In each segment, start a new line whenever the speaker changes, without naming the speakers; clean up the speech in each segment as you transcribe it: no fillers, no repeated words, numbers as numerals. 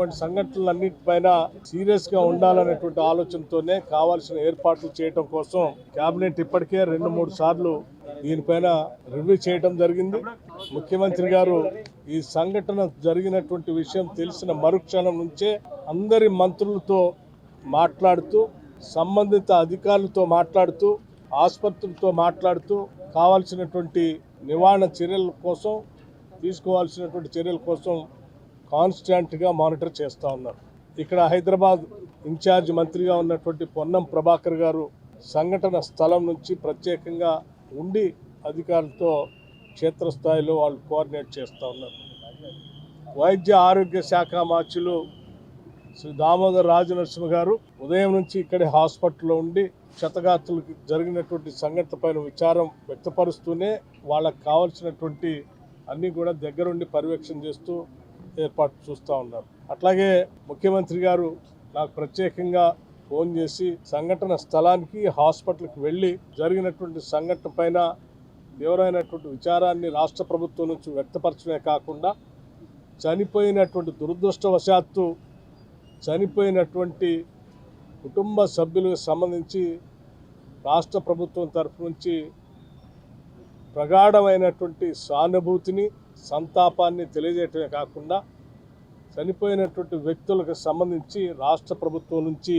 ఇటువంటి సంఘటనలన్నిటిపైన సీరియస్ గా ఉండాలనేటువంటి ఆలోచనతోనే కావాల్సిన ఏర్పాట్లు చేయడం కోసం కేబినెట్ ఇప్పటికే 2-3 సార్లు దీనిపైన రివ్యూ చేయడం జరిగింది. ముఖ్యమంత్రి గారు ఈ సంఘటన జరిగినటువంటి విషయం తెలిసిన మరుక్షణం నుంచే అందరి మంత్రులతో మాట్లాడుతూ, సంబంధిత అధికారులతో మాట్లాడుతూ, ఆసుపత్రులతో మాట్లాడుతూ కావాల్సినటువంటి నివారణ చర్యల కోసం, తీసుకోవాల్సినటువంటి చర్యల కోసం కాన్స్టాంట్గా మానిటర్ చేస్తూ ఉన్నారు. ఇక్కడ హైదరాబాద్ ఇన్ఛార్జ్ మంత్రిగా ఉన్నటువంటి పొన్నం ప్రభాకర్ గారు సంఘటన స్థలం నుంచి ప్రత్యేకంగా ఉండి అధికారులతో క్షేత్రస్థాయిలో వాళ్ళు కోఆర్డినేట్ చేస్తూ ఉన్నారు. వైద్య ఆరోగ్య శాఖ మార్చులు శ్రీ దామోదర్ రాజనరసింహ గారు ఉదయం నుంచి ఇక్కడే హాస్పిటల్లో ఉండి క్షతగాత్రులకు జరిగినటువంటి సంఘటనపైన విచారం వ్యక్తపరుస్తూనే వాళ్ళకు కావాల్సినటువంటి అన్నీ కూడా దగ్గరుండి పర్యవేక్షణ చేస్తూ ఏర్పాటు చూస్తూ ఉన్నారు. అట్లాగే ముఖ్యమంత్రి గారు నాకు ప్రత్యేకంగా ఫోన్ చేసి సంఘటన స్థలానికి హాస్పిటల్కి వెళ్ళి జరిగినటువంటి సంఘటన పైన తీవ్రమైనటువంటి విచారాన్ని రాష్ట్ర ప్రభుత్వం నుంచి వ్యక్తపరచడమే కాకుండా చనిపోయినటువంటి దురదృష్టవశాత్తు చనిపోయినటువంటి కుటుంబ సభ్యులకు సంబంధించి రాష్ట్ర ప్రభుత్వం తరఫు నుంచి ప్రగాఢమైనటువంటి సానుభూతిని, సంతాపాన్ని తెలియజేయటమే కాకుండా చనిపోయినటువంటి వ్యక్తులకు సంబంధించి రాష్ట్ర ప్రభుత్వం నుంచి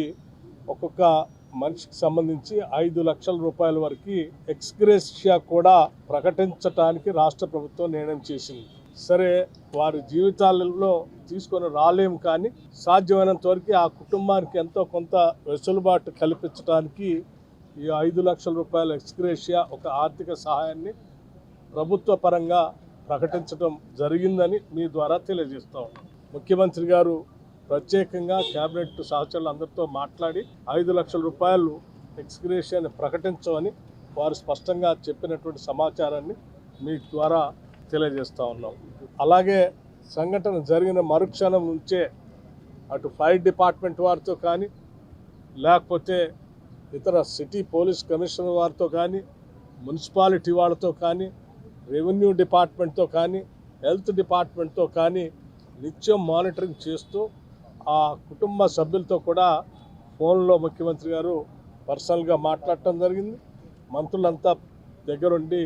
ఒక్కొక్క మనిషికి సంబంధించి 5 లక్షల రూపాయల వరకు ఎక్స్గ్రేషియా కూడా ప్రకటించడానికి రాష్ట్ర ప్రభుత్వం నిర్ణయం చేసింది. సరే, వారి జీవితాలలో తీసుకొని రాలేము, కానీ సాధ్యమైనంత వరకు ఆ కుటుంబానికి ఎంతో కొంత వెసులుబాటు కల్పించడానికి ఈ 5 లక్షల రూపాయల ఎక్స్గ్రేషియా ఒక ఆర్థిక సహాయాన్ని ప్రభుత్వ పరంగా ప్రకటించడం జరిగిందని మీ ద్వారా తెలియజేస్తాం. ముఖ్యమంత్రి గారు ప్రత్యేకంగా కేబినెట్ సహచరులందరితో మాట్లాడి 5 లక్షల రూపాయలు ఎక్స్గ్రేషియాని ప్రకటించమని వారు స్పష్టంగా చెప్పినటువంటి సమాచారాన్ని మీ ద్వారా తెలియజేస్తూ ఉన్నాం. అలాగే సంఘటన జరిగిన మరుక్షణం నుంచే అటు ఫైర్ డిపార్ట్మెంట్ వారితో కానీ, లేకపోతే ఇతర సిటీ పోలీస్ కమిషనర్ వారితో కానీ, మున్సిపాలిటీ వాళ్ళతో కానీ, రెవెన్యూ డిపార్ట్మెంట్తో కానీ, హెల్త్ డిపార్ట్మెంట్తో కానీ నిత్యం మానిటరింగ్ చేస్తూ ఆ కుటుంబ సభ్యులతో కూడా ఫోన్లో ముఖ్యమంత్రి గారు పర్సనల్గా మాట్లాడటం జరిగింది. మంత్రులంతా దగ్గరుండి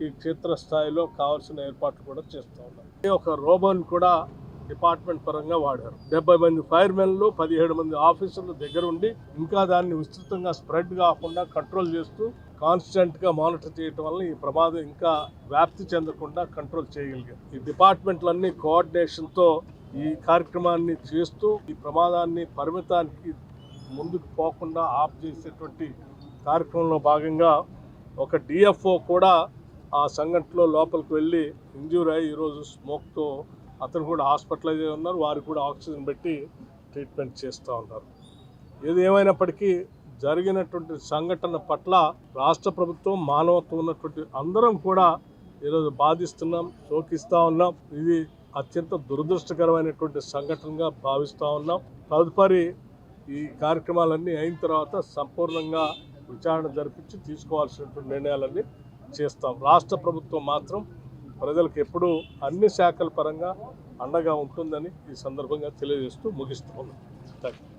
ఈ క్షేత్రస్థాయిలో కావాల్సిన ఏర్పాట్లు కూడా చేస్తూ ఉన్నారు. ఒక రోబోని కూడా డిపార్ట్మెంట్ పరంగా వాడారు. 70 మంది ఫైర్మెన్లు, 17 మంది ఆఫీసర్లు దగ్గర ఉండి ఇంకా దాన్ని విస్తృతంగా స్ప్రెడ్ కాకుండా కంట్రోల్ చేస్తూ కాన్స్టెంట్గా మానిటర్ చేయడం వల్ల ఈ ప్రమాదం ఇంకా వ్యాప్తి చెందకుండా కంట్రోల్ చేయగలిగారు. ఈ డిపార్ట్మెంట్లన్నీ కోఆర్డినేషన్తో ఈ కార్యక్రమాన్ని చేస్తూ ఈ ప్రమాదాన్ని పరిమితానికి ముందుకు పోకుండా ఆఫ్ చేసేటువంటి కార్యక్రమంలో భాగంగా ఒక డిఎఫ్ఓ కూడా ఆ సంఘటనలో లోపలికి వెళ్ళి ఇంజ్యూర్ అయ్యి ఈరోజు స్మోక్తో అతను కూడా హాస్పిటలైజ్ అయి ఉన్నారు. వారికి కూడా ఆక్సిజన్ పెట్టి ట్రీట్మెంట్ చేస్తూ ఉన్నారు. ఏది ఏమైనప్పటికీ జరిగినటువంటి సంఘటన పట్ల రాష్ట్ర ప్రభుత్వం, మానవత్వం ఉన్నటువంటి అందరం కూడా ఈరోజు బాధిస్తున్నాం, శోకిస్తూ ఉన్నాం. ఇది అత్యంత దురదృష్టకరమైనటువంటి సంఘటనగా భావిస్తూ ఉన్నాం. తదుపరి ఈ కార్యక్రమాలన్నీ అయిన తర్వాత సంపూర్ణంగా విచారణ జరిపించి తీసుకోవాల్సినటువంటి నిర్ణయాలన్నీ చేస్తాం. రాష్ట్ర ప్రభుత్వం మాత్రం ప్రజలకు ఎప్పుడూ అన్ని శాఖల పరంగా అండగా ఉంటుందని ఈ సందర్భంగా తెలియజేస్తూ ముగిస్తూ ఉన్నాం. Thank you.